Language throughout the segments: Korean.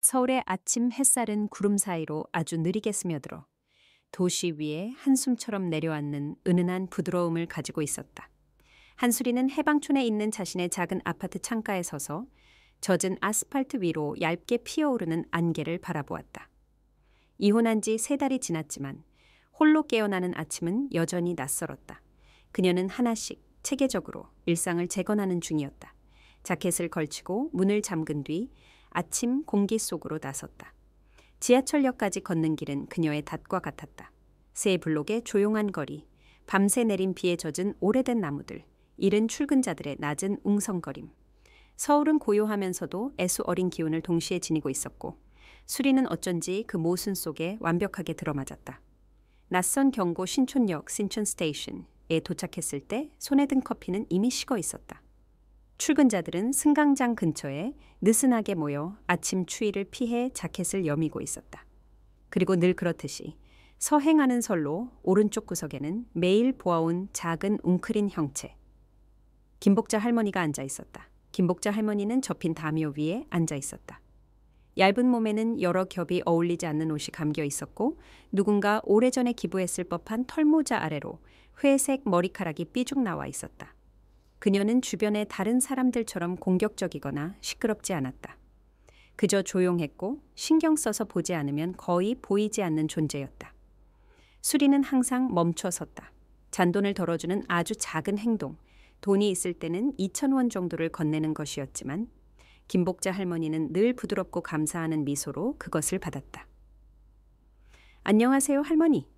서울의 아침 햇살은 구름 사이로 아주 느리게 스며들어 도시 위에 한숨처럼 내려앉는 은은한 부드러움을 가지고 있었다. 한수리는 해방촌에 있는 자신의 작은 아파트 창가에 서서 젖은 아스팔트 위로 얇게 피어오르는 안개를 바라보았다. 이혼한 지 3달이 지났지만 홀로 깨어나는 아침은 여전히 낯설었다. 그녀는 하나씩 체계적으로 일상을 재건하는 중이었다. 자켓을 걸치고 문을 잠근 뒤 아침 공기 속으로 나섰다. 지하철역까지 걷는 길은 그녀의 닷과 같았다. 새 블록의 조용한 거리, 밤새 내린 비에 젖은 오래된 나무들, 이른 출근자들의 낮은 웅성거림. 서울은 고요하면서도 애수 어린 기운을 동시에 지니고 있었고 수리는 어쩐지 그 모순 속에 완벽하게 들어맞았다. 낯선 경고 신촌역 신촌 스테이션에 도착했을 때 손에 든 커피는 이미 식어 있었다. 출근자들은 승강장 근처에 느슨하게 모여 아침 추위를 피해 자켓을 여미고 있었다. 그리고 늘 그렇듯이 서행하는 선로 오른쪽 구석에는 매일 보아온 작은 웅크린 형체. 김복자 할머니가 앉아 있었다. 김복자 할머니는 접힌 담요 위에 앉아 있었다. 얇은 몸에는 여러 겹이 어울리지 않는 옷이 감겨 있었고 누군가 오래전에 기부했을 법한 털모자 아래로 회색 머리카락이 삐죽 나와 있었다. 그녀는 주변의 다른 사람들처럼 공격적이거나 시끄럽지 않았다. 그저 조용했고 신경 써서 보지 않으면 거의 보이지 않는 존재였다. 수리는 항상 멈춰 섰다. 잔돈을 덜어주는 아주 작은 행동, 돈이 있을 때는 2,000원 정도를 건네는 것이었지만 김복자 할머니는 늘 부드럽고 감사하는 미소로 그것을 받았다. 안녕하세요, 할머니.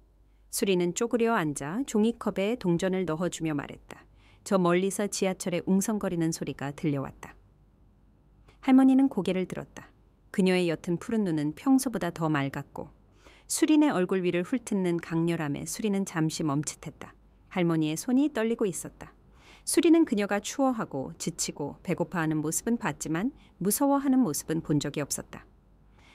수리는 쪼그려 앉아 종이컵에 동전을 넣어주며 말했다. 저 멀리서 지하철의 웅성거리는 소리가 들려왔다. 할머니는 고개를 들었다. 그녀의 옅은 푸른 눈은 평소보다 더 맑았고 수린의 얼굴 위를 훑는 강렬함에 수리는 잠시 멈칫했다. 할머니의 손이 떨리고 있었다. 수리는 그녀가 추워하고 지치고 배고파하는 모습은 봤지만 무서워하는 모습은 본 적이 없었다.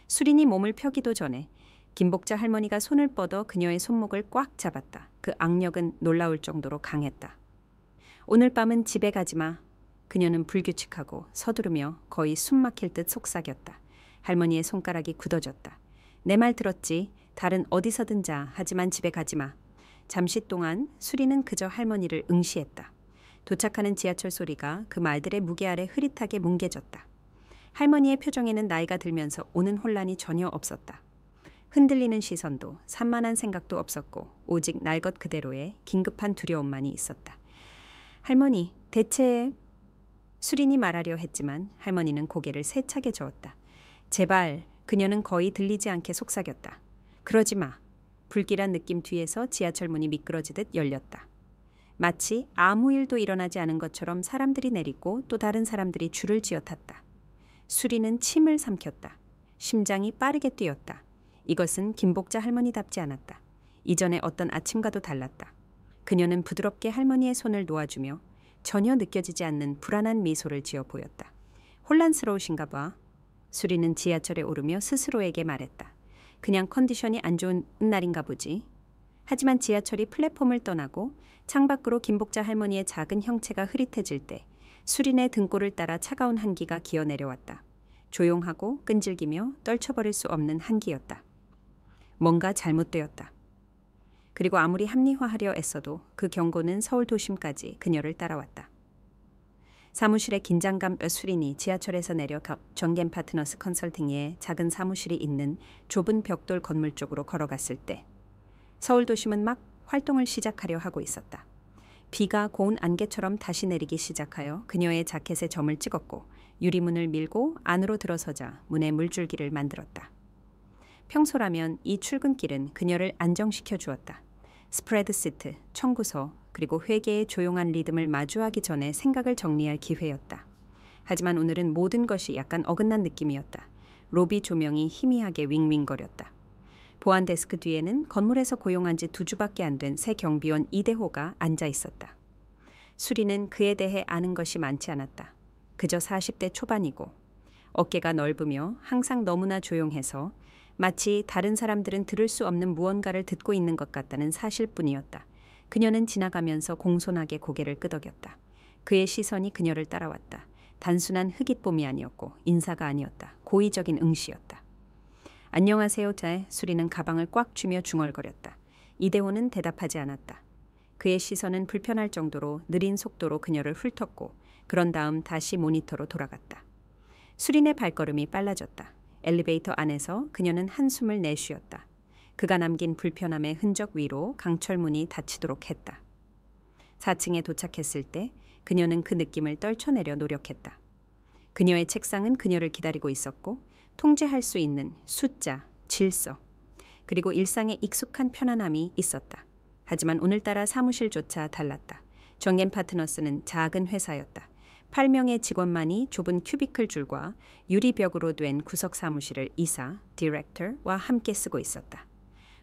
수린이 몸을 펴기도 전에 김복자 할머니가 손을 뻗어 그녀의 손목을 꽉 잡았다. 그 악력은 놀라울 정도로 강했다. 오늘 밤은 집에 가지 마. 그녀는 불규칙하고 서두르며 거의 숨 막힐 듯 속삭였다. 할머니의 손가락이 굳어졌다. 내 말 들었지? 다른 어디서든 자. 하지만 집에 가지 마. 잠시 동안 수리는 그저 할머니를 응시했다. 도착하는 지하철 소리가 그 말들의 무게 아래 흐릿하게 뭉개졌다. 할머니의 표정에는 나이가 들면서 오는 혼란이 전혀 없었다. 흔들리는 시선도 산만한 생각도 없었고 오직 날 것 그대로의 긴급한 두려움만이 있었다. 할머니, 대체... 수린이 말하려 했지만 할머니는 고개를 세차게 저었다. 제발, 그녀는 거의 들리지 않게 속삭였다. 그러지 마. 불길한 느낌 뒤에서 지하철 문이 미끄러지듯 열렸다. 마치 아무 일도 일어나지 않은 것처럼 사람들이 내리고 또 다른 사람들이 줄을 지어탔다. 수리는 침을 삼켰다. 심장이 빠르게 뛰었다. 이것은 김복자 할머니답지 않았다. 이전의 어떤 아침과도 달랐다. 그녀는 부드럽게 할머니의 손을 놓아주며 전혀 느껴지지 않는 불안한 미소를 지어 보였다. 혼란스러우신가 봐. 수리는 지하철에 오르며 스스로에게 말했다. 그냥 컨디션이 안 좋은 날인가 보지. 하지만 지하철이 플랫폼을 떠나고 창밖으로 김복자 할머니의 작은 형체가 흐릿해질 때 수린의 등골을 따라 차가운 한기가 기어 내려왔다. 조용하고 끈질기며 떨쳐버릴 수 없는 한기였다. 뭔가 잘못되었다. 그리고 아무리 합리화하려 애써도 그 경고는 서울 도심까지 그녀를 따라왔다. 사무실의 긴장감 수린이 지하철에서 내려 정겐 파트너스 컨설팅의 작은 사무실이 있는 좁은 벽돌 건물 쪽으로 걸어갔을 때 서울 도심은 막 활동을 시작하려 하고 있었다. 비가 고운 안개처럼 다시 내리기 시작하여 그녀의 자켓에 점을 찍었고 유리문을 밀고 안으로 들어서자 문에 물줄기를 만들었다. 평소라면 이 출근길은 그녀를 안정시켜 주었다. 스프레드 시트, 청구서, 그리고 회계의 조용한 리듬을 마주하기 전에 생각을 정리할 기회였다. 하지만 오늘은 모든 것이 약간 어긋난 느낌이었다. 로비 조명이 희미하게 윙윙거렸다. 보안 데스크 뒤에는 건물에서 고용한 지 2주밖에 안 된 새 경비원 이대호가 앉아 있었다. 수리는 그에 대해 아는 것이 많지 않았다. 그저 40대 초반이고 어깨가 넓으며 항상 너무나 조용해서 마치 다른 사람들은 들을 수 없는 무언가를 듣고 있는 것 같다는 사실뿐이었다. 그녀는 지나가면서 공손하게 고개를 끄덕였다. 그의 시선이 그녀를 따라왔다. 단순한 흑잇봄이 아니었고 인사가 아니었다. 고의적인 응시였다. 안녕하세요, 잘. 수리는 가방을 꽉 쥐며 중얼거렸다. 이대호는 대답하지 않았다. 그의 시선은 불편할 정도로 느린 속도로 그녀를 훑었고 그런 다음 다시 모니터로 돌아갔다. 수린의 발걸음이 빨라졌다. 엘리베이터 안에서 그녀는 한숨을 내쉬었다. 그가 남긴 불편함의 흔적 위로 강철문이 닫히도록 했다. 4층에 도착했을 때 그녀는 그 느낌을 떨쳐내려 노력했다. 그녀의 책상은 그녀를 기다리고 있었고 통제할 수 있는 숫자, 질서, 그리고 일상에 익숙한 편안함이 있었다. 하지만 오늘따라 사무실조차 달랐다. 정겐 파트너스는 작은 회사였다. 8명의 직원만이 좁은 큐비클 줄과 유리벽으로 된 구석 사무실을 이사, 디렉터와 함께 쓰고 있었다.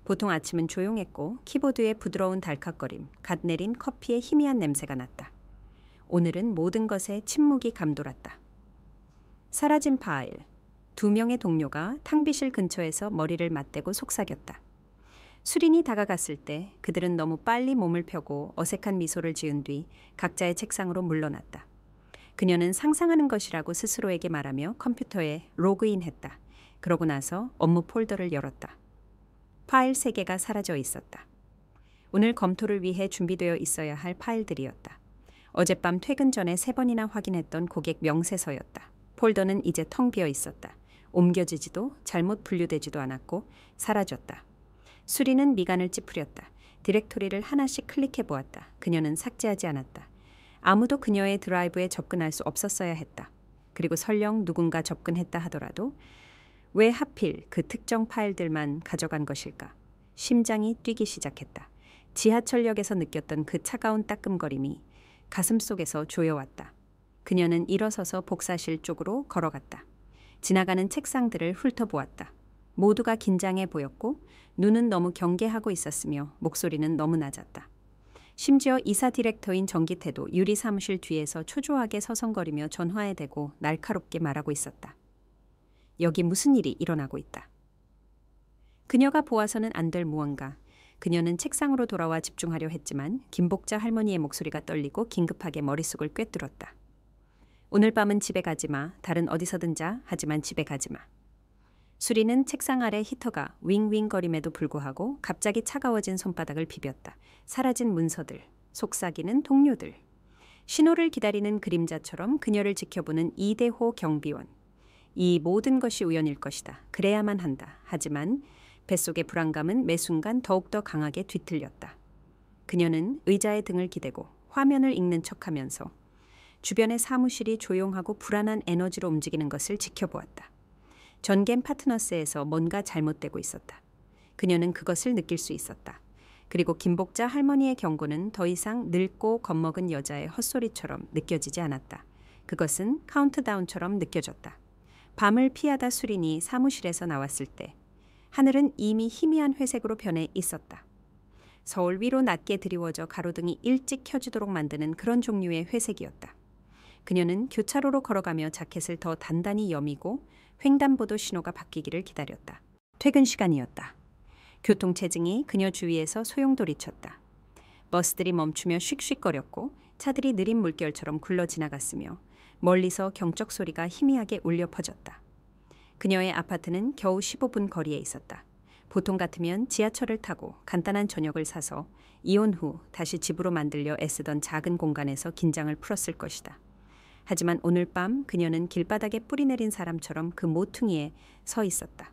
보통 아침은 조용했고 키보드의 부드러운 달칵거림, 갓 내린 커피의 희미한 냄새가 났다. 오늘은 모든 것에 침묵이 감돌았다. 사라진 파일. 2명의 동료가 탕비실 근처에서 머리를 맞대고 속삭였다. 수린이 다가갔을 때 그들은 너무 빨리 몸을 펴고 어색한 미소를 지은 뒤 각자의 책상으로 물러났다. 그녀는 상상하는 것이라고 스스로에게 말하며 컴퓨터에 로그인했다. 그러고 나서 업무 폴더를 열었다. 파일 3개가 사라져 있었다. 오늘 검토를 위해 준비되어 있어야 할 파일들이었다. 어젯밤 퇴근 전에 3번이나 확인했던 고객 명세서였다. 폴더는 이제 텅 비어 있었다. 옮겨지지도 잘못 분류되지도 않았고 사라졌다. 수리는 미간을 찌푸렸다. 디렉토리를 하나씩 클릭해 보았다. 그녀는 삭제하지 않았다. 아무도 그녀의 드라이브에 접근할 수 없었어야 했다. 그리고 설령 누군가 접근했다 하더라도 왜 하필 그 특정 파일들만 가져간 것일까? 심장이 뛰기 시작했다. 지하철역에서 느꼈던 그 차가운 따끔거림이 가슴속에서 조여왔다. 그녀는 일어서서 복사실 쪽으로 걸어갔다. 지나가는 책상들을 훑어보았다. 모두가 긴장해 보였고 눈은 너무 경계하고 있었으며 목소리는 너무 낮았다. 심지어 이사 디렉터인 정기태도 유리 사무실 뒤에서 초조하게 서성거리며 전화에 대고 날카롭게 말하고 있었다. 여기 무슨 일이 일어나고 있다. 그녀가 보아서는 안 될 무언가. 그녀는 책상으로 돌아와 집중하려 했지만 김복자 할머니의 목소리가 떨리고 긴급하게 머릿속을 꿰뚫었다. 오늘 밤은 집에 가지 마. 다른 어디서든 자. 하지만 집에 가지 마. 수리는 책상 아래 히터가 윙윙거림에도 불구하고 갑자기 차가워진 손바닥을 비볐다. 사라진 문서들, 속삭이는 동료들. 신호를 기다리는 그림자처럼 그녀를 지켜보는 이대호 경비원. 이 모든 것이 우연일 것이다. 그래야만 한다. 하지만 뱃속의 불안감은 매 순간 더욱더 강하게 뒤틀렸다. 그녀는 의자에 등을 기대고 화면을 읽는 척하면서 주변의 사무실이 조용하고 불안한 에너지로 움직이는 것을 지켜보았다. 전겐 파트너스에서 뭔가 잘못되고 있었다. 그녀는 그것을 느낄 수 있었다. 그리고 김복자 할머니의 경고는 더 이상 늙고 겁먹은 여자의 헛소리처럼 느껴지지 않았다. 그것은 카운트다운처럼 느껴졌다. 밤을 피하다 수린이 사무실에서 나왔을 때 하늘은 이미 희미한 회색으로 변해 있었다. 서울 위로 낮게 드리워져 가로등이 일찍 켜지도록 만드는 그런 종류의 회색이었다. 그녀는 교차로로 걸어가며 자켓을 더 단단히 여미고 횡단보도 신호가 바뀌기를 기다렸다. 퇴근 시간이었다. 교통체증이 그녀 주위에서 소용돌이쳤다. 버스들이 멈추며 씩씩거렸고 차들이 느린 물결처럼 굴러 지나갔으며 멀리서 경적 소리가 희미하게 울려 퍼졌다. 그녀의 아파트는 겨우 15분 거리에 있었다. 보통 같으면 지하철을 타고 간단한 저녁을 사서 이혼 후 다시 집으로 만들려 애쓰던 작은 공간에서 긴장을 풀었을 것이다. 하지만 오늘 밤 그녀는 길바닥에 뿌리 내린 사람처럼 그 모퉁이에 서 있었다.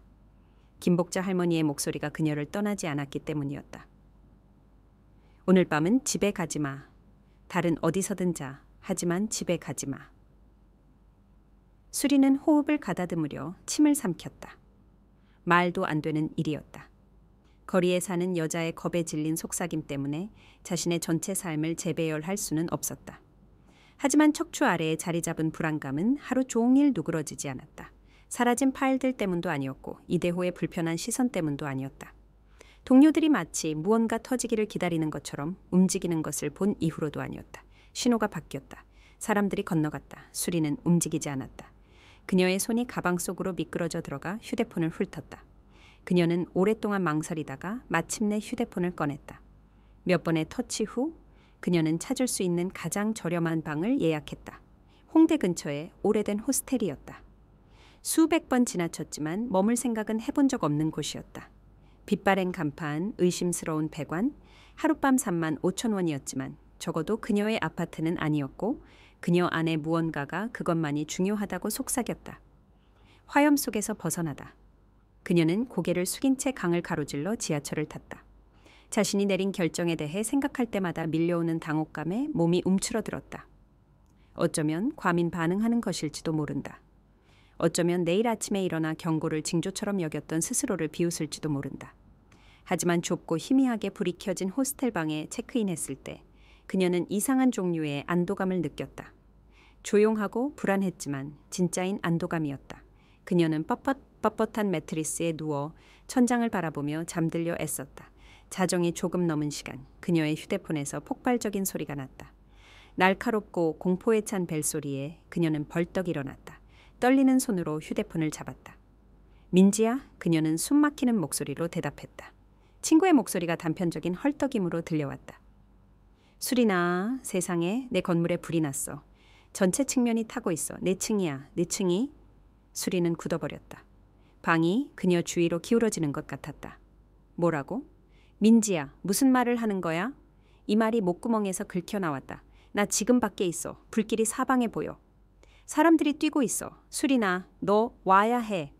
김복자 할머니의 목소리가 그녀를 떠나지 않았기 때문이었다. 오늘 밤은 집에 가지 마. 다른 어디서든 자. 하지만 집에 가지 마. 수리는 호흡을 가다듬으려 침을 삼켰다. 말도 안 되는 일이었다. 거리에 사는 여자의 겁에 질린 속삭임 때문에 자신의 전체 삶을 재배열할 수는 없었다. 하지만 척추 아래에 자리 잡은 불안감은 하루 종일 누그러지지 않았다. 사라진 파일들 때문도 아니었고 이대호의 불편한 시선 때문도 아니었다. 동료들이 마치 무언가 터지기를 기다리는 것처럼 움직이는 것을 본 이후로도 아니었다. 신호가 바뀌었다. 사람들이 건너갔다. 수리는 움직이지 않았다. 그녀의 손이 가방 속으로 미끄러져 들어가 휴대폰을 훑었다. 그녀는 오랫동안 망설이다가 마침내 휴대폰을 꺼냈다. 몇 번의 터치 후 그녀는 찾을 수 있는 가장 저렴한 방을 예약했다. 홍대 근처의 오래된 호스텔이었다. 수백 번 지나쳤지만 머물 생각은 해본 적 없는 곳이었다. 빛바랜 간판, 의심스러운 배관, 하룻밤 35,000원이었지만 적어도 그녀의 아파트는 아니었고 그녀 안에 무언가가 그것만이 중요하다고 속삭였다. 화염 속에서 벗어나다. 그녀는 고개를 숙인 채 강을 가로질러 지하철을 탔다. 자신이 내린 결정에 대해 생각할 때마다 밀려오는 당혹감에 몸이 움츠러들었다. 어쩌면 과민 반응하는 것일지도 모른다. 어쩌면 내일 아침에 일어나 경고를 징조처럼 여겼던 스스로를 비웃을지도 모른다. 하지만 좁고 희미하게 불이 켜진 호스텔 방에 체크인했을 때 그녀는 이상한 종류의 안도감을 느꼈다. 조용하고 불안했지만 진짜인 안도감이었다. 그녀는 뻣뻣한 매트리스에 누워 천장을 바라보며 잠들려 애썼다. 자정이 조금 넘은 시간, 그녀의 휴대폰에서 폭발적인 소리가 났다. 날카롭고 공포에 찬 벨소리에 그녀는 벌떡 일어났다. 떨리는 손으로 휴대폰을 잡았다. 민지야? 그녀는 숨막히는 목소리로 대답했다. 친구의 목소리가 단편적인 헐떡임으로 들려왔다. 수리나, 세상에 내 건물에 불이 났어. 전체 측면이 타고 있어. 내 층이야. 내 층이? 수리는 굳어버렸다. 방이 그녀 주위로 기울어지는 것 같았다. 뭐라고? 민지야, 무슨 말을 하는 거야? 이 말이 목구멍에서 긁혀나왔다. 나 지금 밖에 있어. 불길이 사방에 보여. 사람들이 뛰고 있어. 수리나, 너 와야 해.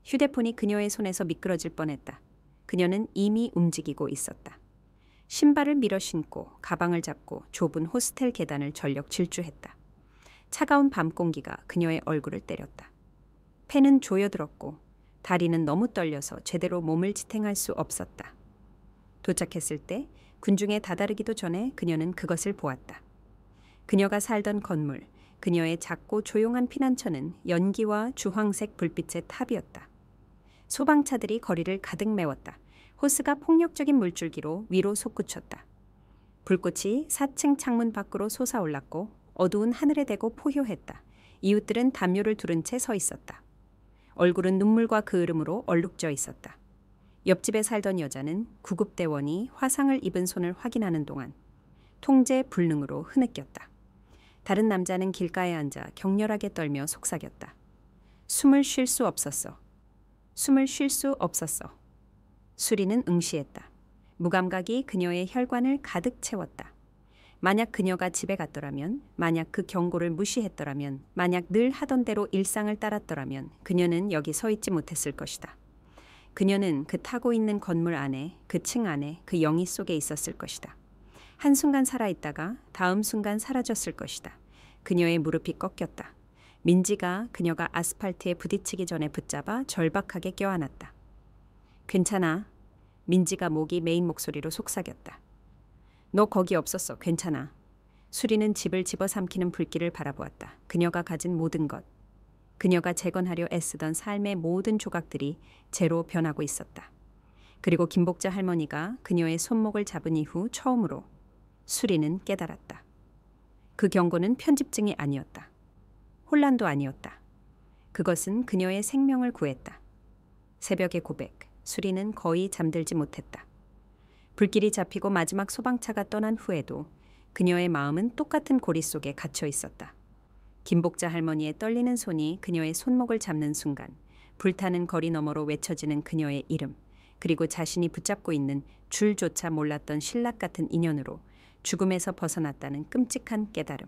휴대폰이 그녀의 손에서 미끄러질 뻔했다. 그녀는 이미 움직이고 있었다. 신발을 밀어 신고 가방을 잡고 좁은 호스텔 계단을 전력 질주했다. 차가운 밤 공기가 그녀의 얼굴을 때렸다. 폐는 조여들었고 다리는 너무 떨려서 제대로 몸을 지탱할 수 없었다. 도착했을 때 군중에 다다르기도 전에 그녀는 그것을 보았다. 그녀가 살던 건물, 그녀의 작고 조용한 피난처는 연기와 주황색 불빛의 탑이었다. 소방차들이 거리를 가득 메웠다. 호스가 폭력적인 물줄기로 위로 솟구쳤다. 불꽃이 4층 창문 밖으로 솟아올랐고 어두운 하늘에 대고 포효했다. 이웃들은 담요를 두른 채 서 있었다. 얼굴은 눈물과 그을음으로 얼룩져 있었다. 옆집에 살던 여자는 구급대원이 화상을 입은 손을 확인하는 동안 통제 불능으로 흐느꼈다. 다른 남자는 길가에 앉아 격렬하게 떨며 속삭였다. 숨을 쉴 수 없었어. 숨을 쉴 수 없었어. 수리는 응시했다. 무감각이 그녀의 혈관을 가득 채웠다. 만약 그녀가 집에 갔더라면, 만약 그 경고를 무시했더라면, 만약 늘 하던 대로 일상을 따랐더라면 그녀는 여기 서 있지 못했을 것이다. 그녀는 그 타고 있는 건물 안에, 그 층 안에, 그 영희 속에 있었을 것이다. 한순간 살아있다가 다음 순간 사라졌을 것이다. 그녀의 무릎이 꺾였다. 민지가 그녀가 아스팔트에 부딪히기 전에 붙잡아 절박하게 껴안았다. 괜찮아. 민지가 목이 메인 목소리로 속삭였다. 너 거기 없었어. 괜찮아. 수리는 집을 집어삼키는 불길을 바라보았다. 그녀가 가진 모든 것. 그녀가 재건하려 애쓰던 삶의 모든 조각들이 재로 변하고 있었다. 그리고 김복자 할머니가 그녀의 손목을 잡은 이후 처음으로 수리는 깨달았다. 그 경고는 편집증이 아니었다. 혼란도 아니었다. 그것은 그녀의 생명을 구했다. 새벽의 고백, 수리는 거의 잠들지 못했다. 불길이 잡히고 마지막 소방차가 떠난 후에도 그녀의 마음은 똑같은 고리 속에 갇혀 있었다. 김복자 할머니의 떨리는 손이 그녀의 손목을 잡는 순간 불타는 거리 너머로 외쳐지는 그녀의 이름, 그리고 자신이 붙잡고 있는 줄조차 몰랐던 신락 같은 인연으로 죽음에서 벗어났다는 끔찍한 깨달음.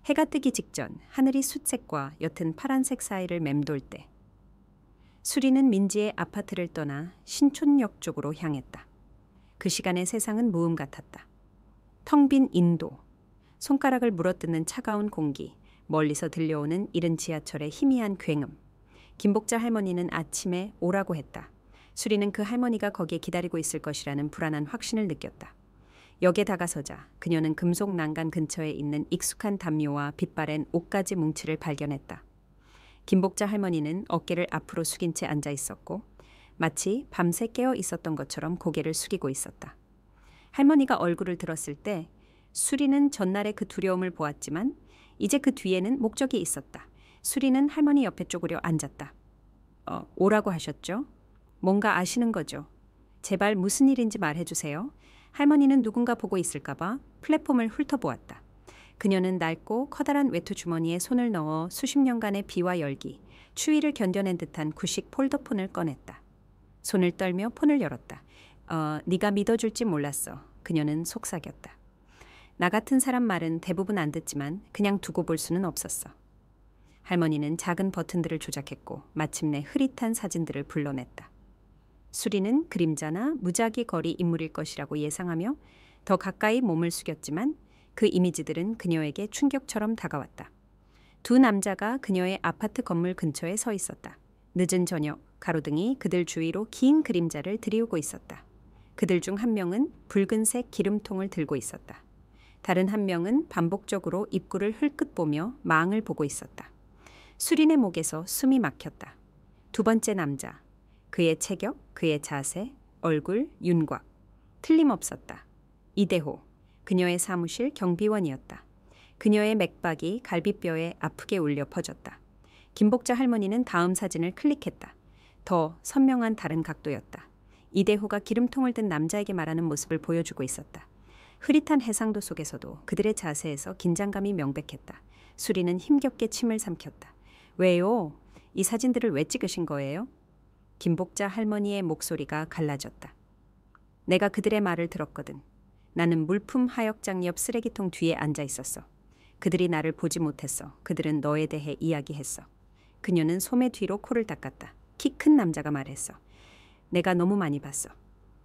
해가 뜨기 직전 하늘이 숫색과 옅은 파란색 사이를 맴돌 때 수리는 민지의 아파트를 떠나 신촌역 쪽으로 향했다. 그 시간에 세상은 무음 같았다. 텅 빈 인도, 손가락을 물어뜯는 차가운 공기, 멀리서 들려오는 이른 지하철의 희미한 굉음. 김복자 할머니는 아침에 오라고 했다. 수리는 그 할머니가 거기에 기다리고 있을 것이라는 불안한 확신을 느꼈다. 역에 다가서자 그녀는 금속 난간 근처에 있는 익숙한 담요와 빛바랜 옷가지 뭉치를 발견했다. 김복자 할머니는 어깨를 앞으로 숙인 채 앉아 있었고 마치 밤새 깨어 있었던 것처럼 고개를 숙이고 있었다. 할머니가 얼굴을 들었을 때 수리는 전날의 그 두려움을 보았지만 이제 그 뒤에는 목적이 있었다. 수리는 할머니 옆에 쪼그려 앉았다. 오라고 하셨죠? 뭔가 아시는 거죠? 제발 무슨 일인지 말해주세요. 할머니는 누군가 보고 있을까 봐 플랫폼을 훑어보았다. 그녀는 낡고 커다란 외투 주머니에 손을 넣어 수십 년간의 비와 열기, 추위를 견뎌낸 듯한 구식 폴더폰을 꺼냈다. 손을 떨며 폰을 열었다. 네가 믿어줄지 몰랐어. 그녀는 속삭였다. 나 같은 사람 말은 대부분 안 듣지만 그냥 두고 볼 수는 없었어. 할머니는 작은 버튼들을 조작했고 마침내 흐릿한 사진들을 불러냈다. 수리는 그림자나 무작위 거리 인물일 것이라고 예상하며 더 가까이 몸을 숙였지만 그 이미지들은 그녀에게 충격처럼 다가왔다. 두 남자가 그녀의 아파트 건물 근처에 서 있었다. 늦은 저녁, 가로등이 그들 주위로 긴 그림자를 들이우고 있었다. 그들 중 한 명은 붉은색 기름통을 들고 있었다. 다른 한 명은 반복적으로 입구를 흘끗 보며 망을 보고 있었다. 수린의 목에서 숨이 막혔다. 두 번째 남자. 그의 체격, 그의 자세, 얼굴, 윤곽. 틀림없었다. 이대호. 그녀의 사무실 경비원이었다. 그녀의 맥박이 갈비뼈에 아프게 울려 퍼졌다. 김복자 할머니는 다음 사진을 클릭했다. 더 선명한 다른 각도였다. 이대호가 기름통을 든 남자에게 말하는 모습을 보여주고 있었다. 흐릿한 해상도 속에서도 그들의 자세에서 긴장감이 명백했다. 수리는 힘겹게 침을 삼켰다. 왜요? 이 사진들을 왜 찍으신 거예요? 김복자 할머니의 목소리가 갈라졌다. 내가 그들의 말을 들었거든. 나는 물품 하역장 옆 쓰레기통 뒤에 앉아 있었어. 그들이 나를 보지 못했어. 그들은 너에 대해 이야기했어. 그녀는 소매 뒤로 코를 닦았다. 키 큰 남자가 말했어. 내가 너무 많이 봤어.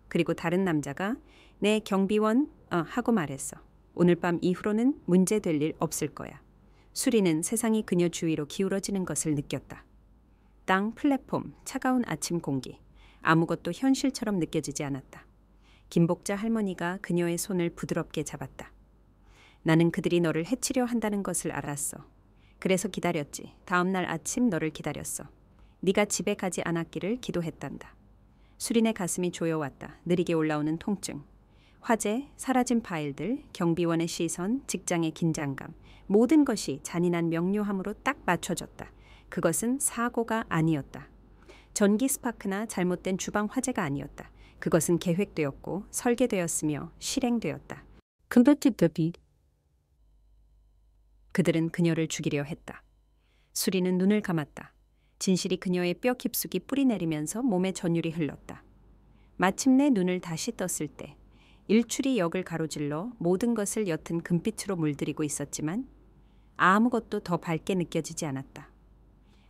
그리고 다른 남자가 내 경비원 하고 말했어. 오늘 밤 이후로는 문제될 일 없을 거야. 수리는 세상이 그녀 주위로 기울어지는 것을 느꼈다. 땅, 플랫폼, 차가운 아침 공기. 아무것도 현실처럼 느껴지지 않았다. 김복자 할머니가 그녀의 손을 부드럽게 잡았다. 나는 그들이 너를 해치려 한다는 것을 알았어. 그래서 기다렸지. 다음 날 아침 너를 기다렸어. 네가 집에 가지 않았기를 기도했단다. 수린의 가슴이 조여왔다. 느리게 올라오는 통증. 화재, 사라진 파일들, 경비원의 시선, 직장의 긴장감. 모든 것이 잔인한 명료함으로 딱 맞춰졌다. 그것은 사고가 아니었다. 전기 스파크나 잘못된 주방 화재가 아니었다. 그것은 계획되었고 설계되었으며 실행되었다. 그들은 그녀를 죽이려 했다. 수리는 눈을 감았다. 진실이 그녀의 뼈 깊숙이 뿌리내리면서 몸에 전율이 흘렀다. 마침내 눈을 다시 떴을 때 일출이 역을 가로질러 모든 것을 옅은 금빛으로 물들이고 있었지만 아무것도 더 밝게 느껴지지 않았다.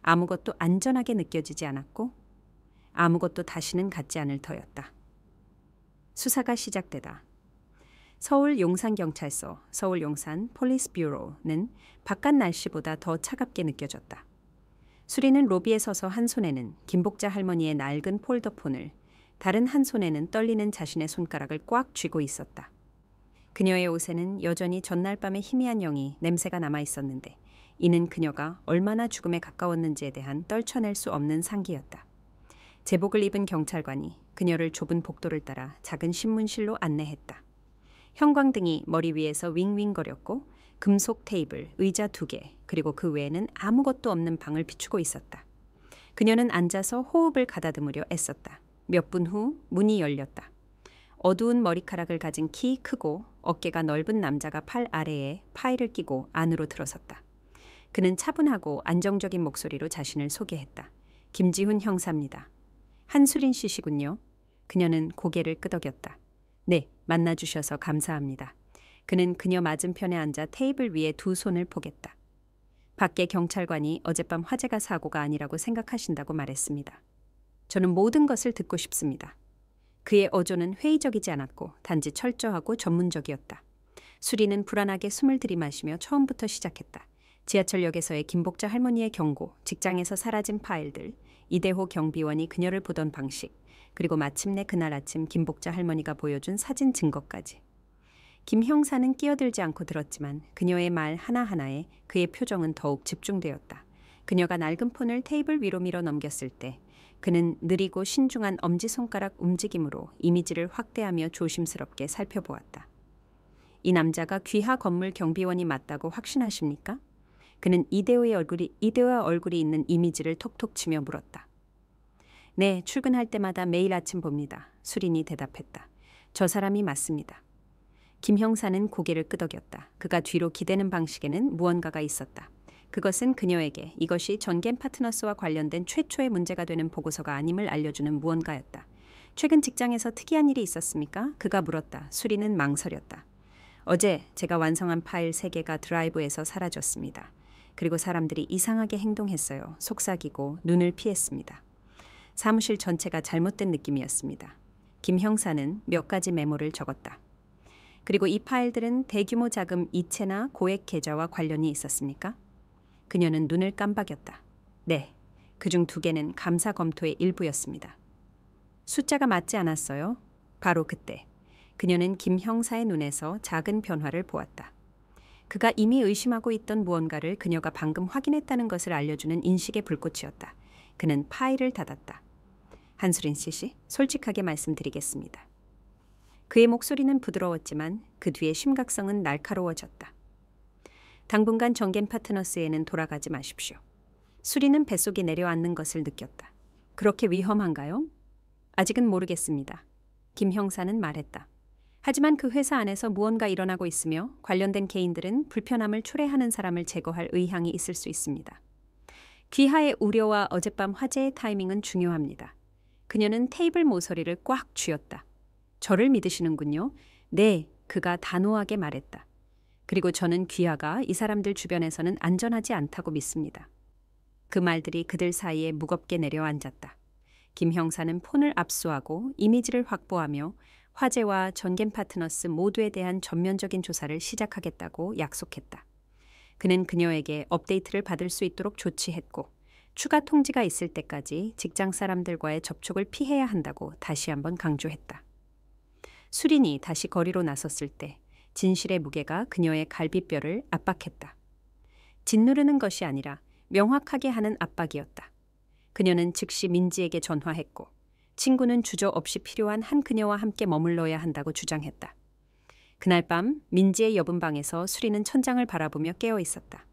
아무것도 안전하게 느껴지지 않았고 아무것도 다시는 같지 않을 터였다. 수사가 시작되다. 서울 용산경찰서, 서울 용산 폴리스 뷰로는 바깥 날씨보다 더 차갑게 느껴졌다. 수리는 로비에 서서 한 손에는 김복자 할머니의 낡은 폴더폰을, 다른 한 손에는 떨리는 자신의 손가락을 꽉 쥐고 있었다. 그녀의 옷에는 여전히 전날 밤의 희미한 영이 냄새가 남아 있었는데 이는 그녀가 얼마나 죽음에 가까웠는지에 대한 떨쳐낼 수 없는 상기였다. 제복을 입은 경찰관이 그녀를 좁은 복도를 따라 작은 신문실로 안내했다. 형광등이 머리 위에서 윙윙거렸고 금속 테이블, 의자 2개, 그리고 그 외에는 아무것도 없는 방을 비추고 있었다. 그녀는 앉아서 호흡을 가다듬으려 애썼다. 몇 분 후 문이 열렸다. 어두운 머리카락을 가진 키 크고 어깨가 넓은 남자가 팔 아래에 파일을 끼고 안으로 들어섰다. 그는 차분하고 안정적인 목소리로 자신을 소개했다. 김지훈 형사입니다. 한수린 씨시군요. 그녀는 고개를 끄덕였다. 네, 만나주셔서 감사합니다. 그는 그녀 맞은편에 앉아 테이블 위에 두 손을 포겠다. 밖에 경찰관이 어젯밤 화재가 사고가 아니라고 생각하신다고 말했습니다. 저는 모든 것을 듣고 싶습니다. 그의 어조는 회의적이지 않았고 단지 철저하고 전문적이었다. 수리는 불안하게 숨을 들이마시며 처음부터 시작했다. 지하철역에서의 김복자 할머니의 경고, 직장에서 사라진 파일들, 이대호 경비원이 그녀를 보던 방식, 그리고 마침내 그날 아침 김복자 할머니가 보여준 사진 증거까지. 김 형사는 끼어들지 않고 들었지만 그녀의 말 하나하나에 그의 표정은 더욱 집중되었다. 그녀가 낡은 폰을 테이블 위로 밀어 넘겼을 때 그는 느리고 신중한 엄지손가락 움직임으로 이미지를 확대하며 조심스럽게 살펴보았다. 이 남자가 귀하 건물 경비원이 맞다고 확신하십니까? 그는 이대호와 얼굴이 있는 이미지를 톡톡 치며 물었다. 네, 출근할 때마다 매일 아침 봅니다. 수린이 대답했다. 저 사람이 맞습니다. 김 형사는 고개를 끄덕였다. 그가 뒤로 기대는 방식에는 무언가가 있었다. 그것은 그녀에게 이것이 전겐 파트너스와 관련된 최초의 문제가 되는 보고서가 아님을 알려주는 무언가였다. 최근 직장에서 특이한 일이 있었습니까? 그가 물었다. 수리는 망설였다. 어제 제가 완성한 파일 3개가 드라이브에서 사라졌습니다. 그리고 사람들이 이상하게 행동했어요. 속삭이고 눈을 피했습니다. 사무실 전체가 잘못된 느낌이었습니다. 김 형사는 몇 가지 메모를 적었다. 그리고 이 파일들은 대규모 자금 이체나 고액 계좌와 관련이 있었습니까? 그녀는 눈을 깜박였다. 네, 그중 2개는 감사 검토의 일부였습니다. 숫자가 맞지 않았어요. 바로 그때 그녀는 김 형사의 눈에서 작은 변화를 보았다. 그가 이미 의심하고 있던 무언가를 그녀가 방금 확인했다는 것을 알려주는 인식의 불꽃이었다. 그는 파일을 닫았다. 한수린 씨, 솔직하게 말씀드리겠습니다. 그의 목소리는 부드러웠지만 그 뒤의 심각성은 날카로워졌다. 당분간 정겐 파트너스에는 돌아가지 마십시오. 수리는 뱃속에 내려앉는 것을 느꼈다. 그렇게 위험한가요? 아직은 모르겠습니다. 김 형사는 말했다. 하지만 그 회사 안에서 무언가 일어나고 있으며 관련된 개인들은 불편함을 초래하는 사람을 제거할 의향이 있을 수 있습니다. 귀하의 우려와 어젯밤 화재의 타이밍은 중요합니다. 그녀는 테이블 모서리를 꽉 쥐었다. 저를 믿으시는군요. 네, 그가 단호하게 말했다. 그리고 저는 귀하가 이 사람들 주변에서는 안전하지 않다고 믿습니다. 그 말들이 그들 사이에 무겁게 내려앉았다. 김 형사는 폰을 압수하고 이미지를 확보하며 화재와 전겐 파트너스 모두에 대한 전면적인 조사를 시작하겠다고 약속했다. 그는 그녀에게 업데이트를 받을 수 있도록 조치했고 추가 통지가 있을 때까지 직장 사람들과의 접촉을 피해야 한다고 다시 한번 강조했다. 수린이 다시 거리로 나섰을 때 진실의 무게가 그녀의 갈비뼈를 압박했다. 짓누르는 것이 아니라 명확하게 하는 압박이었다. 그녀는 즉시 민지에게 전화했고 친구는 주저없이 필요한 한 그녀와 함께 머물러야 한다고 주장했다. 그날 밤 민지의 여분 방에서 수리는 천장을 바라보며 깨어 있었다.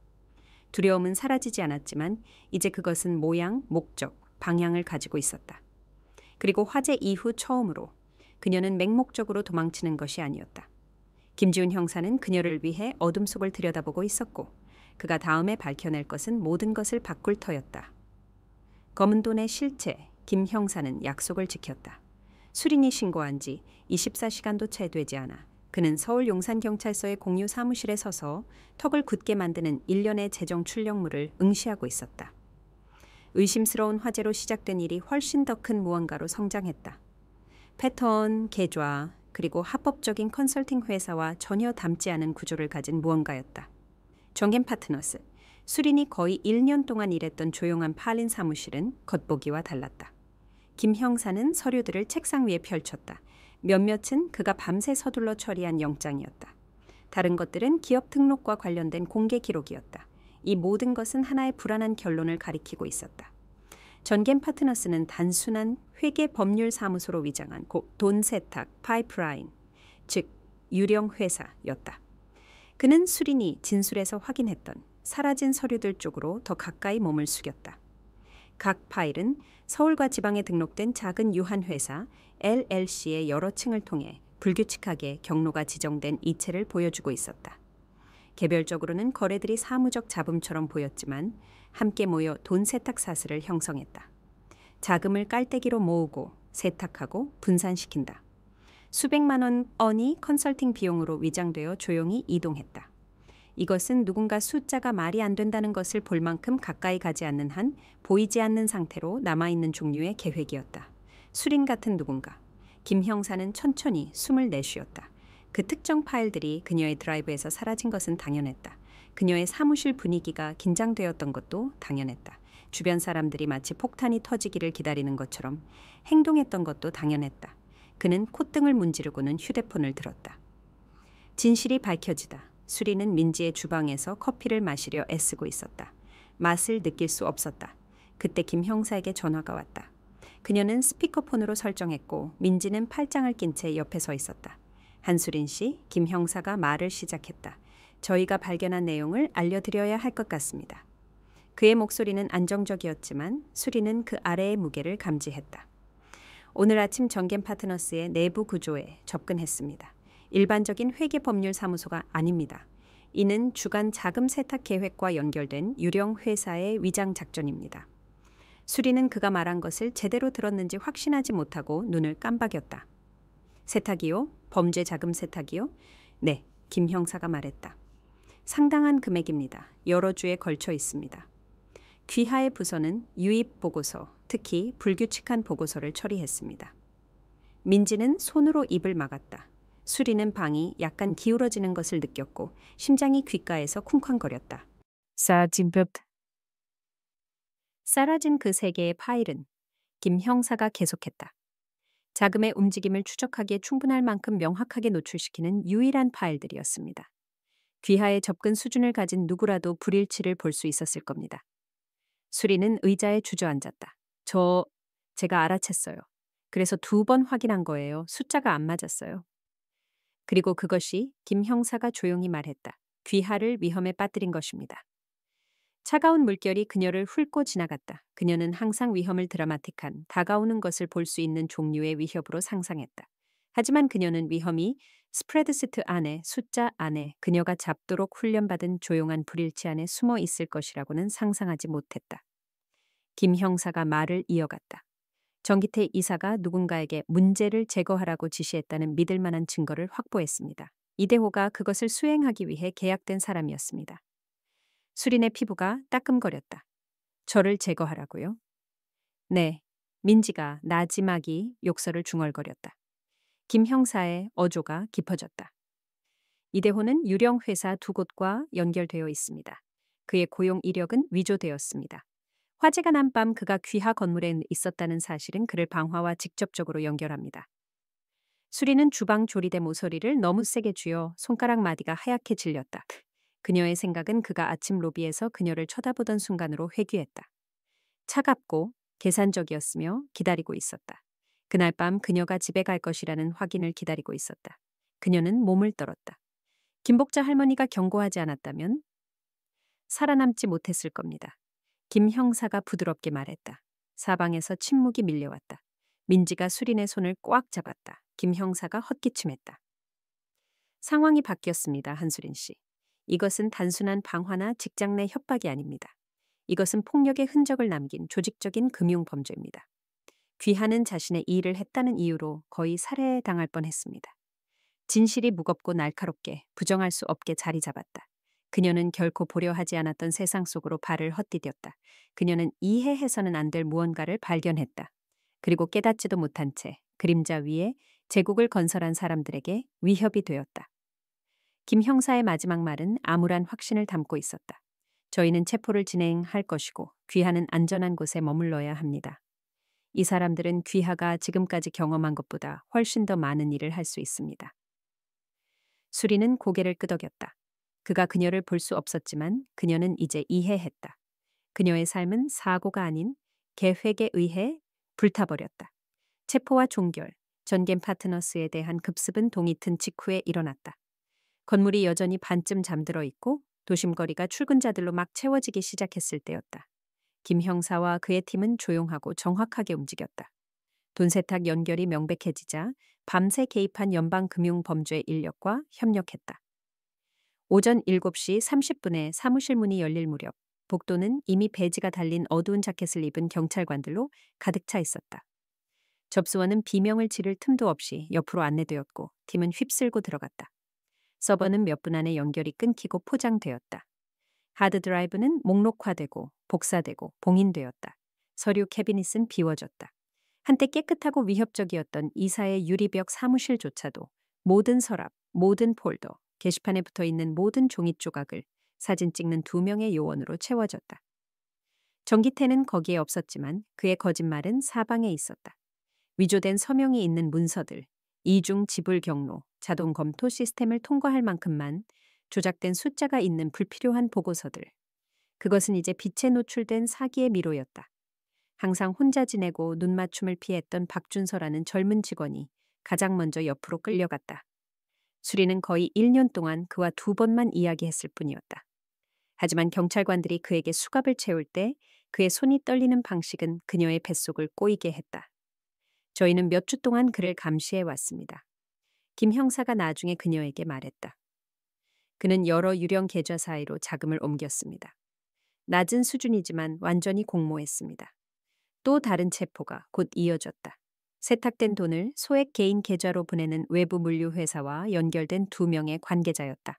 두려움은 사라지지 않았지만 이제 그것은 모양, 목적, 방향을 가지고 있었다. 그리고 화재 이후 처음으로 그녀는 맹목적으로 도망치는 것이 아니었다. 김지훈 형사는 그녀를 위해 어둠 속을 들여다보고 있었고 그가 다음에 밝혀낼 것은 모든 것을 바꿀 터였다. 검은 돈의 실체, 김 형사는 약속을 지켰다. 수린이 신고한 지 24시간도 채 되지 않아 그는 서울 용산경찰서의 공유 사무실에 서서 턱을 굳게 만드는 일련의 재정 출력물을 응시하고 있었다. 의심스러운 화재로 시작된 일이 훨씬 더 큰 무언가로 성장했다. 패턴, 계좌, 그리고 합법적인 컨설팅 회사와 전혀 닮지 않은 구조를 가진 무언가였다. 정겐 파트너스, 수린이 거의 1년 동안 일했던 조용한 팔린 사무실은 겉보기와 달랐다. 김 형사는 서류들을 책상 위에 펼쳤다. 몇몇은 그가 밤새 서둘러 처리한 영장이었다. 다른 것들은 기업 등록과 관련된 공개 기록이었다. 이 모든 것은 하나의 불안한 결론을 가리키고 있었다. 전겐 파트너스는 단순한 회계 법률 사무소로 위장한 돈 세탁 파이프라인, 즉 유령 회사였다. 그는 수린이 진술에서 확인했던 사라진 서류들 쪽으로 더 가까이 몸을 숙였다. 각 파일은 서울과 지방에 등록된 작은 유한회사 LLC의 여러 층을 통해 불규칙하게 경로가 지정된 이체를 보여주고 있었다. 개별적으로는 거래들이 사무적 잡음처럼 보였지만 함께 모여 돈 세탁 사슬을 형성했다. 자금을 깔때기로 모으고 세탁하고 분산시킨다. 수백만 원이 컨설팅 비용으로 위장되어 조용히 이동했다. 이것은 누군가 숫자가 말이 안 된다는 것을 볼 만큼 가까이 가지 않는 한 보이지 않는 상태로 남아있는 종류의 계획이었다. 수린 같은 누군가. 김 형사는 천천히 숨을 내쉬었다. 그 특정 파일들이 그녀의 드라이브에서 사라진 것은 당연했다. 그녀의 사무실 분위기가 긴장되었던 것도 당연했다. 주변 사람들이 마치 폭탄이 터지기를 기다리는 것처럼 행동했던 것도 당연했다. 그는 콧등을 문지르고는 휴대폰을 들었다. 진실이 밝혀지다. 수리는 민지의 주방에서 커피를 마시려 애쓰고 있었다. 맛을 느낄 수 없었다. 그때 김 형사에게 전화가 왔다. 그녀는 스피커폰으로 설정했고 민지는 팔짱을 낀 채 옆에 서 있었다. 한수린 씨, 김 형사가 말을 시작했다. 저희가 발견한 내용을 알려드려야 할 것 같습니다. 그의 목소리는 안정적이었지만 수리는 그 아래의 무게를 감지했다. 오늘 아침 정겐 파트너스의 내부 구조에 접근했습니다. 일반적인 회계법률사무소가 아닙니다. 이는 주간 자금 세탁 계획과 연결된 유령 회사의 위장 작전입니다. 수리는 그가 말한 것을 제대로 들었는지 확신하지 못하고 눈을 깜박였다. 세탁이요? 범죄 자금 세탁이요? 네, 김 형사가 말했다. 상당한 금액입니다. 여러 주에 걸쳐 있습니다. 귀하의 부서는 유입 보고서, 특히 불규칙한 보고서를 처리했습니다. 민지는 손으로 입을 막았다. 수리는 방이 약간 기울어지는 것을 느꼈고 심장이 귓가에서 쿵쾅거렸다. 사라진 그 세 개의 파일은 김 형사가 계속했다. 자금의 움직임을 추적하기에 충분할 만큼 명확하게 노출시키는 유일한 파일들이었습니다. 귀하의 접근 수준을 가진 누구라도 불일치를 볼 수 있었을 겁니다. 수리는 의자에 주저앉았다. 제가 알아챘어요. 그래서 2번 확인한 거예요. 숫자가 안 맞았어요. 그리고 그것이 김 형사가 조용히 말했다. 귀하를 위험에 빠뜨린 것입니다. 차가운 물결이 그녀를 훑고 지나갔다. 그녀는 항상 위험을 드라마틱한 다가오는 것을 볼 수 있는 종류의 위협으로 상상했다. 하지만 그녀는 위험이 스프레드시트 안에, 숫자 안에, 그녀가 잡도록 훈련받은 조용한 불일치 안에 숨어 있을 것이라고는 상상하지 못했다. 김 형사가 말을 이어갔다. 정기태 이사가 누군가에게 문제를 제거하라고 지시했다는 믿을 만한 증거를 확보했습니다. 이대호가 그것을 수행하기 위해 계약된 사람이었습니다. 수린의 피부가 따끔거렸다. 저를 제거하라고요? 네. 민지가 나지막이 욕설을 중얼거렸다. 김 형사의 어조가 깊어졌다. 이대호는 유령 회사 2곳과 연결되어 있습니다. 그의 고용 이력은 위조되었습니다. 화재가 난 밤 그가 귀하 건물에 있었다는 사실은 그를 방화와 직접적으로 연결합니다. 수리는 주방 조리대 모서리를 너무 세게 쥐어 손가락 마디가 하얗게 질렸다. 그녀의 생각은 그가 아침 로비에서 그녀를 쳐다보던 순간으로 회귀했다. 차갑고 계산적이었으며 기다리고 있었다. 그날 밤 그녀가 집에 갈 것이라는 확인을 기다리고 있었다. 그녀는 몸을 떨었다. 김복자 할머니가 경고하지 않았다면 살아남지 못했을 겁니다. 김 형사가 부드럽게 말했다. 사방에서 침묵이 밀려왔다. 민지가 수린의 손을 꽉 잡았다. 김 형사가 헛기침했다. 상황이 바뀌었습니다, 한수린 씨. 이것은 단순한 방화나 직장 내 협박이 아닙니다. 이것은 폭력의 흔적을 남긴 조직적인 금융범죄입니다. 귀하는 자신의 일을 했다는 이유로 거의 살해당할 뻔했습니다. 진실이 무겁고 날카롭게 부정할 수 없게 자리 잡았다. 그녀는 결코 보려 하지 않았던 세상 속으로 발을 헛디뎠다. 그녀는 이해해서는 안 될 무언가를 발견했다. 그리고 깨닫지도 못한 채 그림자 위에 제국을 건설한 사람들에게 위협이 되었다. 김 형사의 마지막 말은 암울한 확신을 담고 있었다. 저희는 체포를 진행할 것이고 귀하는 안전한 곳에 머물러야 합니다. 이 사람들은 귀하가 지금까지 경험한 것보다 훨씬 더 많은 일을 할 수 있습니다. 수리는 고개를 끄덕였다. 그가 그녀를 볼 수 없었지만 그녀는 이제 이해했다. 그녀의 삶은 사고가 아닌 계획에 의해 불타버렸다. 체포와 종결, 전겜 파트너스에 대한 급습은 동이 튼 직후에 일어났다. 건물이 여전히 반쯤 잠들어 있고 도심거리가 출근자들로 막 채워지기 시작했을 때였다. 김 형사와 그의 팀은 조용하고 정확하게 움직였다. 돈 세탁 연결이 명백해지자 밤새 개입한 연방금융범죄 인력과 협력했다. 오전 7시 30분에 사무실 문이 열릴 무렵 복도는 이미 배지가 달린 어두운 자켓을 입은 경찰관들로 가득 차 있었다. 접수원은 비명을 지를 틈도 없이 옆으로 안내되었고 팀은 휩쓸고 들어갔다. 서버는 몇 분 안에 연결이 끊기고 포장되었다. 하드드라이브는 목록화되고 복사되고 봉인되었다. 서류 캐비닛은 비워졌다. 한때 깨끗하고 위협적이었던 이사의 유리벽 사무실조차도 모든 서랍, 모든 폴더, 게시판에 붙어있는 모든 종이 조각을 사진 찍는 2명의 요원으로 채워졌다. 정기태는 거기에 없었지만 그의 거짓말은 사방에 있었다. 위조된 서명이 있는 문서들, 이중 지불 경로, 자동 검토 시스템을 통과할 만큼만 조작된 숫자가 있는 불필요한 보고서들. 그것은 이제 빛에 노출된 사기의 미로였다. 항상 혼자 지내고 눈맞춤을 피했던 박준서라는 젊은 직원이 가장 먼저 옆으로 끌려갔다. 수리는 거의 1년 동안 그와 2번만 이야기했을 뿐이었다. 하지만 경찰관들이 그에게 수갑을 채울 때 그의 손이 떨리는 방식은 그녀의 뱃속을 꼬이게 했다. 저희는 몇 주 동안 그를 감시해 왔습니다. 김 형사가 나중에 그녀에게 말했다. 그는 여러 유령 계좌 사이로 자금을 옮겼습니다. 낮은 수준이지만 완전히 공모했습니다. 또 다른 체포가 곧 이어졌다. 세탁된 돈을 소액 개인 계좌로 보내는 외부 물류 회사와 연결된 2명의 관계자였다.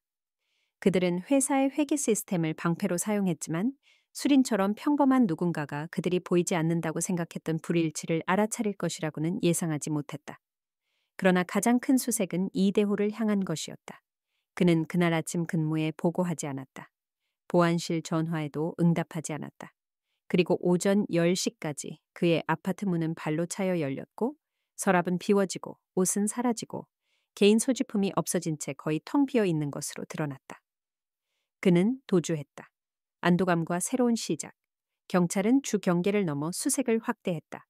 그들은 회사의 회계 시스템을 방패로 사용했지만 수린처럼 평범한 누군가가 그들이 보이지 않는다고 생각했던 불일치를 알아차릴 것이라고는 예상하지 못했다. 그러나 가장 큰 수색은 이대호를 향한 것이었다. 그는 그날 아침 근무에 보고하지 않았다. 보안실 전화에도 응답하지 않았다. 그리고 오전 10시까지 그의 아파트 문은 발로 차여 열렸고 서랍은 비워지고 옷은 사라지고 개인 소지품이 없어진 채 거의 텅 비어 있는 것으로 드러났다. 그는 도주했다. 안도감과 새로운 시작. 경찰은 주 경계를 넘어 수색을 확대했다.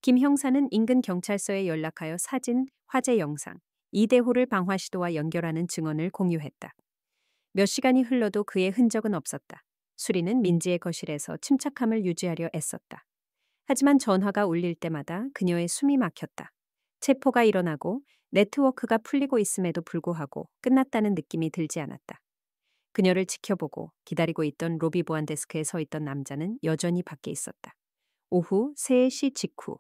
김 형사는 인근 경찰서에 연락하여 사진, 화재 영상, 이대호를 방화 시도와 연결하는 증언을 공유했다. 몇 시간이 흘러도 그의 흔적은 없었다. 수리는 민지의 거실에서 침착함을 유지하려 애썼다. 하지만 전화가 울릴 때마다 그녀의 숨이 막혔다. 체포가 일어나고 네트워크가 풀리고 있음에도 불구하고 끝났다는 느낌이 들지 않았다. 그녀를 지켜보고 기다리고 있던 로비 보안 데스크에 서 있던 남자는 여전히 밖에 있었다. 오후 3시 직후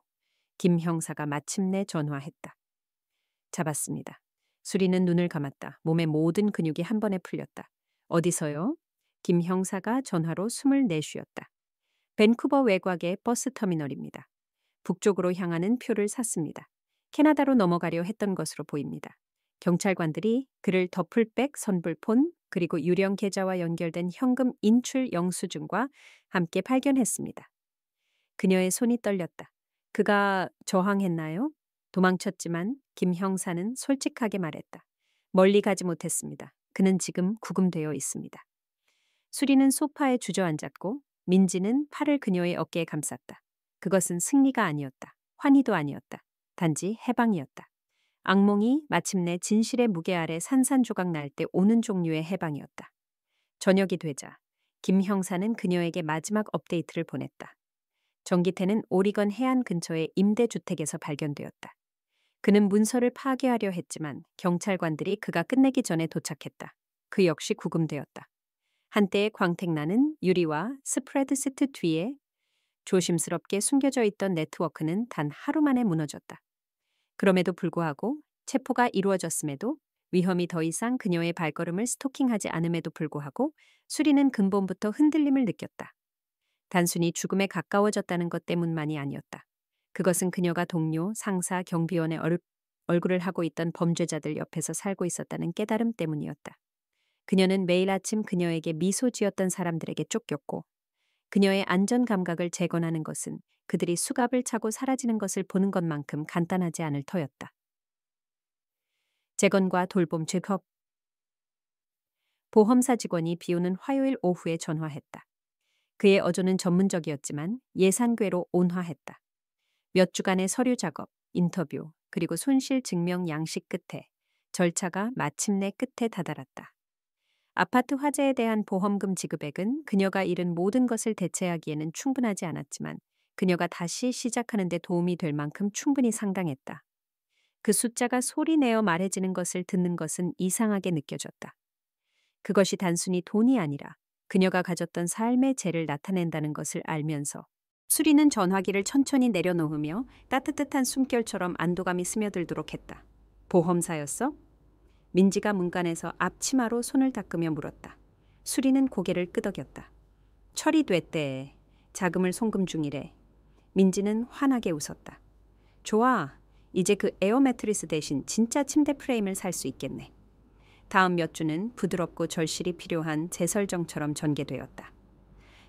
김 형사가 마침내 전화했다. 잡았습니다. 수리는 눈을 감았다. 몸의 모든 근육이 한 번에 풀렸다. 어디서요? 김 형사가 전화로 숨을 내쉬었다. 밴쿠버 외곽의 버스 터미널입니다. 북쪽으로 향하는 표를 샀습니다. 캐나다로 넘어가려 했던 것으로 보입니다. 경찰관들이 그를 더플백 선불폰 그리고 유령 계좌와 연결된 현금 인출 영수증과 함께 발견했습니다. 그녀의 손이 떨렸다. 그가 저항했나요? 도망쳤지만 김 형사는 솔직하게 말했다. 멀리 가지 못했습니다. 그는 지금 구금되어 있습니다. 수리는 소파에 주저앉았고 민지는 팔을 그녀의 어깨에 감쌌다. 그것은 승리가 아니었다. 환희도 아니었다. 단지 해방이었다. 악몽이 마침내 진실의 무게 아래 산산조각 날 때 오는 종류의 해방이었다. 저녁이 되자 김 형사는 그녀에게 마지막 업데이트를 보냈다. 정기태는 오리건 해안 근처의 임대주택에서 발견되었다. 그는 문서를 파괴하려 했지만 경찰관들이 그가 끝내기 전에 도착했다. 그 역시 구금되었다. 한때의 광택나는 유리와 스프레드시트 뒤에 조심스럽게 숨겨져 있던 네트워크는 단 하루 만에 무너졌다. 그럼에도 불구하고 체포가 이루어졌음에도 위험이 더 이상 그녀의 발걸음을 스토킹하지 않음에도 불구하고 수리는 근본부터 흔들림을 느꼈다. 단순히 죽음에 가까워졌다는 것 때문만이 아니었다. 그것은 그녀가 동료, 상사, 경비원의 얼굴을 하고 있던 범죄자들 옆에서 살고 있었다는 깨달음 때문이었다. 그녀는 매일 아침 그녀에게 미소 지었던 사람들에게 쫓겼고 그녀의 안전 감각을 재건하는 것은 그들이 수갑을 차고 사라지는 것을 보는 것만큼 간단하지 않을 터였다. 재건과 돌봄 즉업 보험사 직원이 비오는 화요일 오후에 전화했다. 그의 어조는 전문적이었지만 예산괴로 온화했다. 몇 주간의 서류 작업, 인터뷰, 그리고 손실 증명 양식 끝에 절차가 마침내 끝에 다다랐다. 아파트 화재에 대한 보험금 지급액은 그녀가 잃은 모든 것을 대체하기에는 충분하지 않았지만 그녀가 다시 시작하는 데 도움이 될 만큼 충분히 상당했다. 그 숫자가 소리내어 말해지는 것을 듣는 것은 이상하게 느껴졌다. 그것이 단순히 돈이 아니라 그녀가 가졌던 삶의 재를 나타낸다는 것을 알면서 수리는 전화기를 천천히 내려놓으며 따뜻한 숨결처럼 안도감이 스며들도록 했다. 보험사였어? 민지가 문간에서 앞치마로 손을 닦으며 물었다. 수리는 고개를 끄덕였다. 처리됐대. 자금을 송금 중이래. 민지는 환하게 웃었다. 좋아. 이제 그 에어 매트리스 대신 진짜 침대 프레임을 살 수 있겠네. 다음 몇 주는 부드럽고 절실히 필요한 재설정처럼 전개되었다.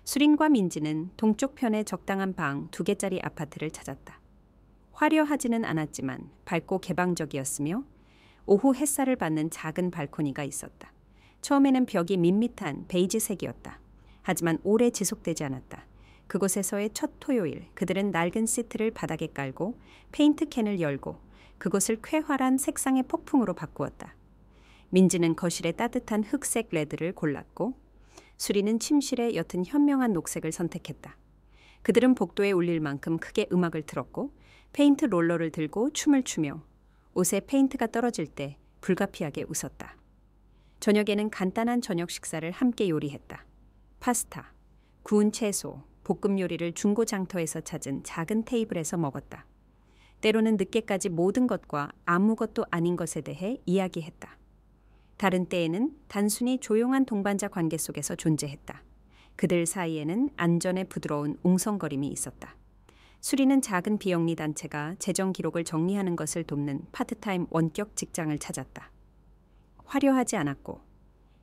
수린과 민지는 동쪽 편의 적당한 방 2개짜리 아파트를 찾았다. 화려하지는 않았지만 밝고 개방적이었으며 오후 햇살을 받는 작은 발코니가 있었다. 처음에는 벽이 밋밋한 베이지색이었다. 하지만 오래 지속되지 않았다. 그곳에서의 첫 토요일 그들은 낡은 시트를 바닥에 깔고 페인트 캔을 열고 그곳을 쾌활한 색상의 폭풍으로 바꾸었다. 민지는 거실의 따뜻한 흑색 레드를 골랐고 수리는 침실의 옅은 현명한 녹색을 선택했다. 그들은 복도에 울릴 만큼 크게 음악을 틀었고 페인트 롤러를 들고 춤을 추며 옷에 페인트가 떨어질 때 불가피하게 웃었다. 저녁에는 간단한 저녁 식사를 함께 요리했다. 파스타, 구운 채소, 볶음 요리를 중고장터에서 찾은 작은 테이블에서 먹었다. 때로는 늦게까지 모든 것과 아무것도 아닌 것에 대해 이야기했다. 다른 때에는 단순히 조용한 동반자 관계 속에서 존재했다. 그들 사이에는 안전에 부드러운 웅성거림이 있었다. 수리는 작은 비영리 단체가 재정 기록을 정리하는 것을 돕는 파트타임 원격 직장을 찾았다. 화려하지 않았고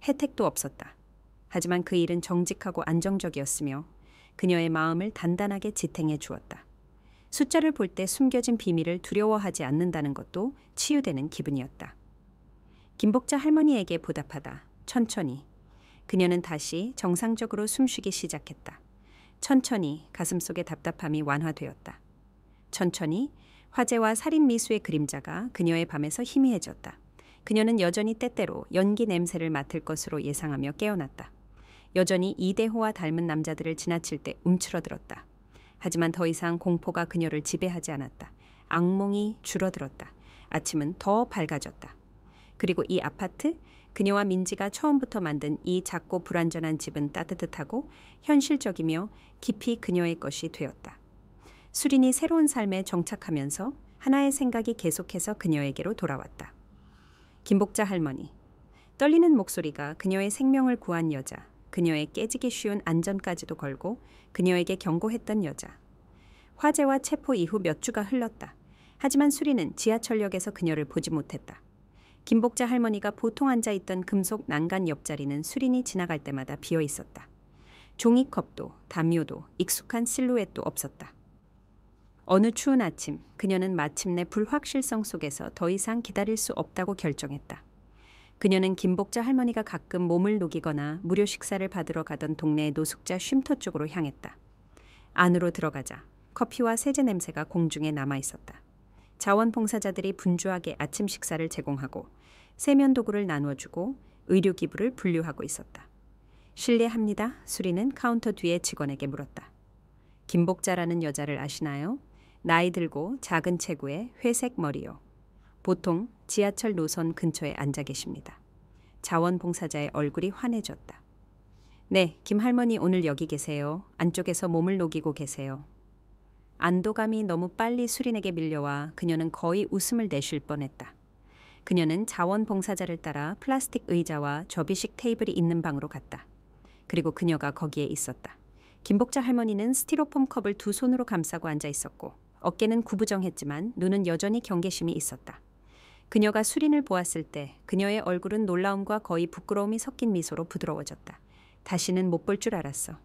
혜택도 없었다. 하지만 그 일은 정직하고 안정적이었으며 그녀의 마음을 단단하게 지탱해 주었다. 숫자를 볼 때 숨겨진 비밀을 두려워하지 않는다는 것도 치유되는 기분이었다. 김복자 할머니에게 보답하다. 천천히. 그녀는 다시 정상적으로 숨쉬기 시작했다. 천천히 가슴속의 답답함이 완화되었다. 천천히 화재와 살인 미수의 그림자가 그녀의 밤에서 희미해졌다. 그녀는 여전히 때때로 연기 냄새를 맡을 것으로 예상하며 깨어났다. 여전히 이대호와 닮은 남자들을 지나칠 때 움츠러들었다. 하지만 더 이상 공포가 그녀를 지배하지 않았다. 악몽이 줄어들었다. 아침은 더 밝아졌다. 그리고 이 아파트, 그녀와 민지가 처음부터 만든 이 작고 불완전한 집은 따뜻하고 현실적이며 깊이 그녀의 것이 되었다. 수린이 새로운 삶에 정착하면서 하나의 생각이 계속해서 그녀에게로 돌아왔다. 김복자 할머니. 떨리는 목소리가 그녀의 생명을 구한 여자, 그녀의 깨지기 쉬운 안전까지도 걸고 그녀에게 경고했던 여자. 화재와 체포 이후 몇 주가 흘렀다. 하지만 수리는 지하철역에서 그녀를 보지 못했다. 김복자 할머니가 보통 앉아있던 금속 난간 옆자리는 수린이 지나갈 때마다 비어 있었다. 종이컵도 담요도 익숙한 실루엣도 없었다. 어느 추운 아침 그녀는 마침내 불확실성 속에서 더 이상 기다릴 수 없다고 결정했다. 그녀는 김복자 할머니가 가끔 몸을 녹이거나 무료 식사를 받으러 가던 동네의 노숙자 쉼터 쪽으로 향했다. 안으로 들어가자 커피와 세제 냄새가 공중에 남아있었다. 자원봉사자들이 분주하게 아침 식사를 제공하고 세면도구를 나누어주고 의료기구를 분류하고 있었다. 실례합니다. 수리는 카운터 뒤에 직원에게 물었다. 김복자라는 여자를 아시나요? 나이 들고 작은 체구에 회색 머리요. 보통 지하철 노선 근처에 앉아 계십니다. 자원봉사자의 얼굴이 환해졌다. 네, 김 할머니 오늘 여기 계세요. 안쪽에서 몸을 녹이고 계세요. 안도감이 너무 빨리 수린에게 밀려와 그녀는 거의 웃음을 내쉴 뻔했다. 그녀는 자원봉사자를 따라 플라스틱 의자와 접이식 테이블이 있는 방으로 갔다. 그리고 그녀가 거기에 있었다. 김복자 할머니는 스티로폼 컵을 두 손으로 감싸고 앉아 있었고 어깨는 구부정했지만 눈은 여전히 경계심이 있었다. 그녀가 수린을 보았을 때 그녀의 얼굴은 놀라움과 거의 부끄러움이 섞인 미소로 부드러워졌다. 다시는 못 볼 줄 알았어.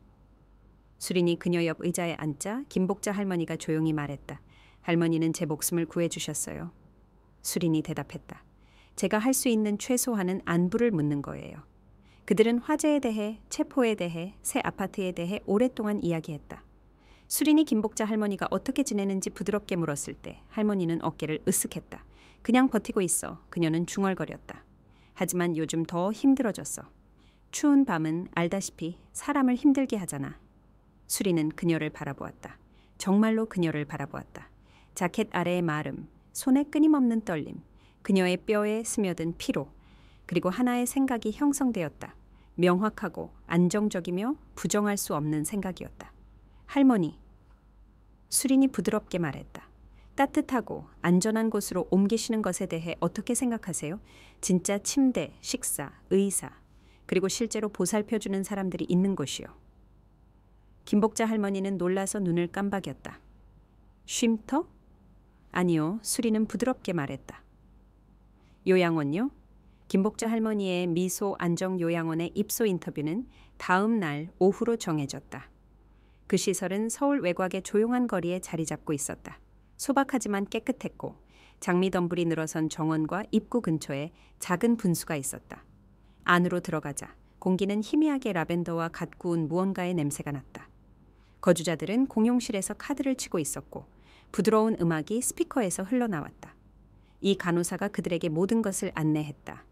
수린이 그녀 옆 의자에 앉자 김복자 할머니가 조용히 말했다. 할머니는 제 목숨을 구해주셨어요. 수린이 대답했다. 제가 할 수 있는 최소한은 안부를 묻는 거예요. 그들은 화재에 대해, 체포에 대해, 새 아파트에 대해 오랫동안 이야기했다. 수린이 김복자 할머니가 어떻게 지내는지 부드럽게 물었을 때 할머니는 어깨를 으쓱했다. 그냥 버티고 있어. 그녀는 중얼거렸다. 하지만 요즘 더 힘들어졌어. 추운 밤은 알다시피 사람을 힘들게 하잖아. 수리는 그녀를 바라보았다. 정말로 그녀를 바라보았다. 자켓 아래의 마름, 손에 끊임없는 떨림, 그녀의 뼈에 스며든 피로, 그리고 하나의 생각이 형성되었다. 명확하고 안정적이며 부정할 수 없는 생각이었다. 할머니. 수린이 부드럽게 말했다. 따뜻하고 안전한 곳으로 옮기시는 것에 대해 어떻게 생각하세요? 진짜 침대, 식사, 의사, 그리고 실제로 보살펴주는 사람들이 있는 곳이요. 김복자 할머니는 놀라서 눈을 깜박였다. 쉼터? 아니요, 수리는 부드럽게 말했다. 요양원요? 김복자 할머니의 미소 안정요양원의 입소 인터뷰는 다음 날 오후로 정해졌다. 그 시설은 서울 외곽의 조용한 거리에 자리 잡고 있었다. 소박하지만 깨끗했고 장미덤불이 늘어선 정원과 입구 근처에 작은 분수가 있었다. 안으로 들어가자 공기는 희미하게 라벤더와 갓 구운 무언가의 냄새가 났다. 거주자들은 공용실에서 카드를 치고 있었고 부드러운 음악이 스피커에서 흘러나왔다. 이 간호사가 그들에게 모든 것을 안내했다.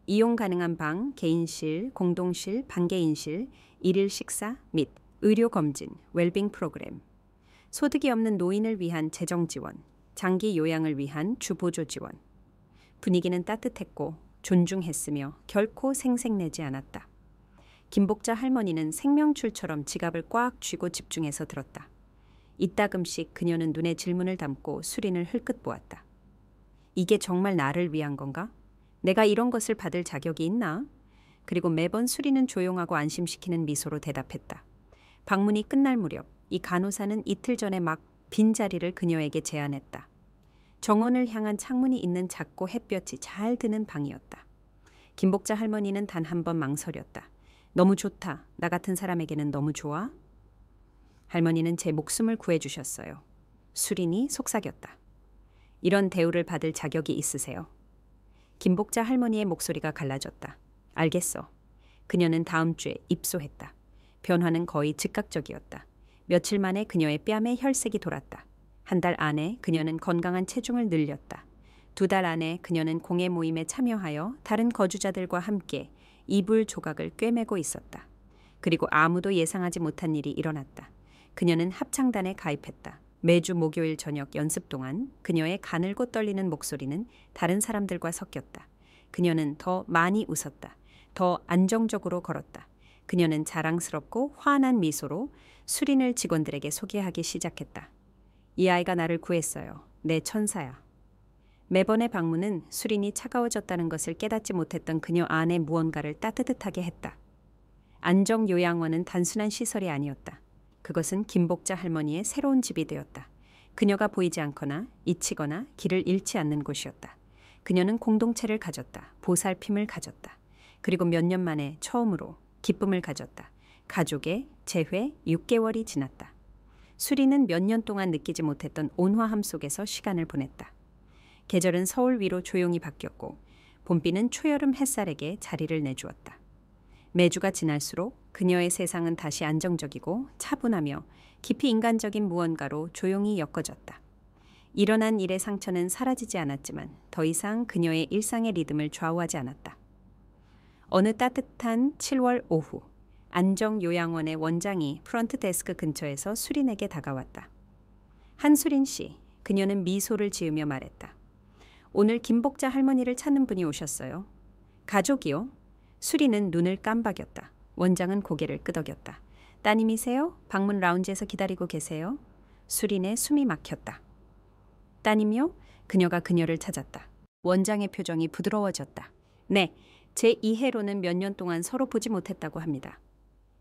이용 가능한 방, 개인실, 공동실, 반개인실, 일일 식사 및 의료 검진, 웰빙 프로그램, 소득이 없는 노인을 위한 재정 지원, 장기 요양을 위한 주보조 지원, 분위기는 따뜻했고 존중했으며 결코 생색내지 않았다. 김복자 할머니는 생명줄처럼 지갑을 꽉 쥐고 집중해서 들었다. 이따금씩 그녀는 눈에 질문을 담고 수린을 흘끗 보았다. 이게 정말 나를 위한 건가? 내가 이런 것을 받을 자격이 있나? 그리고 매번 수린은 조용하고 안심시키는 미소로 대답했다. 방문이 끝날 무렵 이 간호사는 이틀 전에 막 빈자리를 그녀에게 제안했다. 정원을 향한 창문이 있는 작고 햇볕이 잘 드는 방이었다. 김복자 할머니는 단 한 번 망설였다. 너무 좋다. 나 같은 사람에게는 너무 좋아? 할머니는 제 목숨을 구해주셨어요. 수린이 속삭였다. 이런 대우를 받을 자격이 있으세요. 김복자 할머니의 목소리가 갈라졌다. 알겠어. 그녀는 다음 주에 입소했다. 변화는 거의 즉각적이었다. 며칠 만에 그녀의 뺨에 혈색이 돌았다. 한 달 안에 그녀는 건강한 체중을 늘렸다. 2달 안에 그녀는 공예 모임에 참여하여 다른 거주자들과 함께 이불 조각을 꿰매고 있었다. 그리고 아무도 예상하지 못한 일이 일어났다. 그녀는 합창단에 가입했다. 매주 목요일 저녁 연습 동안 그녀의 가늘고 떨리는 목소리는 다른 사람들과 섞였다. 그녀는 더 많이 웃었다. 더 안정적으로 걸었다. 그녀는 자랑스럽고 환한 미소로 수린을 직원들에게 소개하기 시작했다. 이 아이가 나를 구했어요. 내 천사야. 매번의 방문은 수린이 차가워졌다는 것을 깨닫지 못했던 그녀 안에 무언가를 따뜻하게 했다. 안정요양원은 단순한 시설이 아니었다. 그것은 김복자 할머니의 새로운 집이 되었다. 그녀가 보이지 않거나 잊히거나 길을 잃지 않는 곳이었다. 그녀는 공동체를 가졌다. 보살핌을 가졌다. 그리고 몇 년 만에 처음으로 기쁨을 가졌다. 가족의 재회 6개월이 지났다. 수리는 몇 년 동안 느끼지 못했던 온화함 속에서 시간을 보냈다. 계절은 서울 위로 조용히 바뀌었고 봄비는 초여름 햇살에게 자리를 내주었다. 매주가 지날수록 그녀의 세상은 다시 안정적이고 차분하며 깊이 인간적인 무언가로 조용히 엮어졌다. 일어난 일의 상처는 사라지지 않았지만 더 이상 그녀의 일상의 리듬을 좌우하지 않았다. 어느 따뜻한 7월 오후 안정요양원의 원장이 프런트 데스크 근처에서 수린에게 다가왔다. 한수린 씨, 그녀는 미소를 지으며 말했다. 오늘 김복자 할머니를 찾는 분이 오셨어요. 가족이요? 수린은 눈을 깜박였다. 원장은 고개를 끄덕였다. 따님이세요? 방문 라운지에서 기다리고 계세요? 수린의 숨이 막혔다. 따님이요? 그녀가 그녀를 찾았다. 원장의 표정이 부드러워졌다. 네, 제 이해로는 몇 년 동안 서로 보지 못했다고 합니다.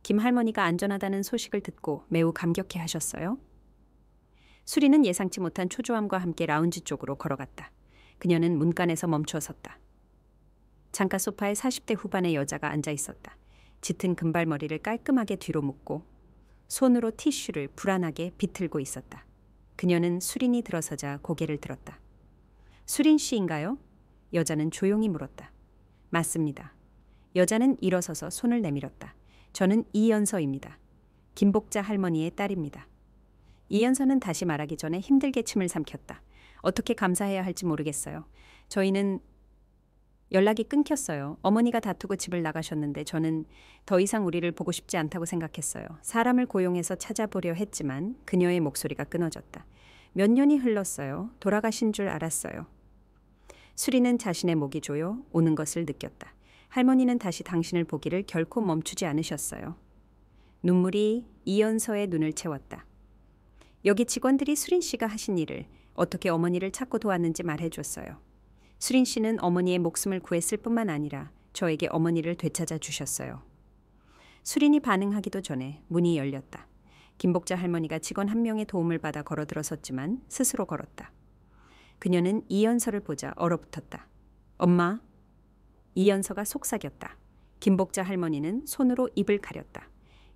김 할머니가 안전하다는 소식을 듣고 매우 감격해 하셨어요. 수린은 예상치 못한 초조함과 함께 라운지 쪽으로 걸어갔다. 그녀는 문간에서 멈춰 섰다. 창가 소파에 40대 후반의 여자가 앉아 있었다. 짙은 금발머리를 깔끔하게 뒤로 묶고 손으로 티슈를 불안하게 비틀고 있었다. 그녀는 수린이 들어서자 고개를 들었다. 수린 씨인가요? 여자는 조용히 물었다. 맞습니다. 여자는 일어서서 손을 내밀었다. 저는 이연서입니다. 김복자 할머니의 딸입니다. 이연서는 다시 말하기 전에 힘들게 침을 삼켰다. 어떻게 감사해야 할지 모르겠어요. 저희는 연락이 끊겼어요. 어머니가 다투고 집을 나가셨는데 저는 더 이상 우리를 보고 싶지 않다고 생각했어요. 사람을 고용해서 찾아보려 했지만 그녀의 목소리가 끊어졌다. 몇 년이 흘렀어요. 돌아가신 줄 알았어요. 수리는 자신의 목이 조여 오는 것을 느꼈다. 할머니는 다시 당신을 보기를 결코 멈추지 않으셨어요. 눈물이 이연서의 눈을 채웠다. 여기 직원들이 수린 씨가 하신 일을 어떻게 어머니를 찾고 도왔는지 말해줬어요. 수린 씨는 어머니의 목숨을 구했을 뿐만 아니라 저에게 어머니를 되찾아 주셨어요. 수린이 반응하기도 전에 문이 열렸다. 김복자 할머니가 직원 한 명의 도움을 받아 걸어 들어섰지만 스스로 걸었다. 그녀는 이연서를 보자 얼어붙었다. 엄마. 이연서가 속삭였다. 김복자 할머니는 손으로 입을 가렸다.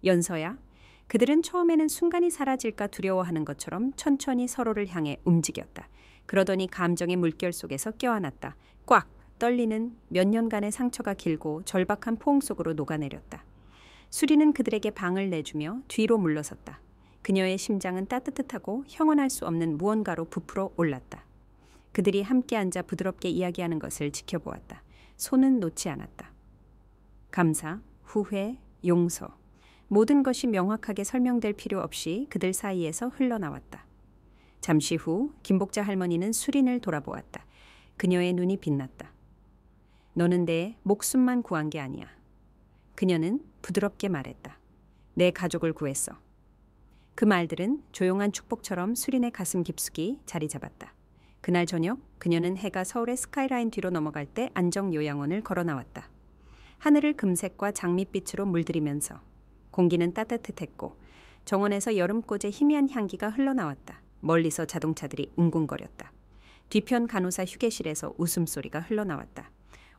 연서야. 그들은 처음에는 순간이 사라질까 두려워하는 것처럼 천천히 서로를 향해 움직였다. 그러더니 감정의 물결 속에서 껴안았다. 꽉 떨리는 몇 년간의 상처가 길고 절박한 포옹 속으로 녹아내렸다. 수리는 그들에게 방을 내주며 뒤로 물러섰다. 그녀의 심장은 따뜻하고 형언할 수 없는 무언가로 부풀어 올랐다. 그들이 함께 앉아 부드럽게 이야기하는 것을 지켜보았다. 손은 놓지 않았다. 감사, 후회, 용서. 모든 것이 명확하게 설명될 필요 없이 그들 사이에서 흘러나왔다. 잠시 후 김복자 할머니는 수린을 돌아보았다. 그녀의 눈이 빛났다. 너는 내 목숨만 구한 게 아니야. 그녀는 부드럽게 말했다. 내 가족을 구했어. 그 말들은 조용한 축복처럼 수린의 가슴 깊숙이 자리 잡았다. 그날 저녁 그녀는 해가 서울의 스카이라인 뒤로 넘어갈 때 안정요양원을 걸어 나왔다. 하늘을 금색과 장밋빛으로 물들이면서 공기는 따뜻했고 정원에서 여름꽃의 희미한 향기가 흘러나왔다. 멀리서 자동차들이 웅궁거렸다. 뒤편 간호사 휴게실에서 웃음소리가 흘러나왔다.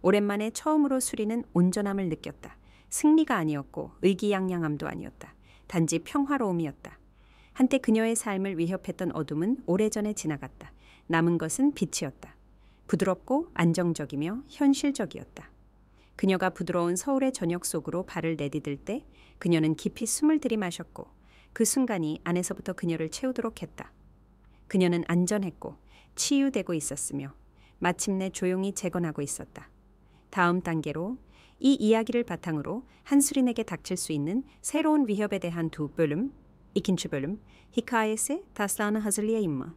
오랜만에 처음으로 수리는 온전함을 느꼈다. 승리가 아니었고 의기양양함도 아니었다. 단지 평화로움이었다. 한때 그녀의 삶을 위협했던 어둠은 오래전에 지나갔다. 남은 것은 빛이었다. 부드럽고 안정적이며 현실적이었다. 그녀가 부드러운 서울의 저녁 속으로 발을 내디딜 때 그녀는 깊이 숨을 들이마셨고 그 순간이 안에서부터 그녀를 채우도록 했다. 그녀는 안전했고 치유되고 있었으며 마침내 조용히 재건하고 있었다. 다음 단계로 이 이야기를 바탕으로 한수린에게 닥칠 수 있는 새로운 위협에 대한 두 bölüm, ikinci bölüm, Hikayesi Taslağını Hazırlayayım mı?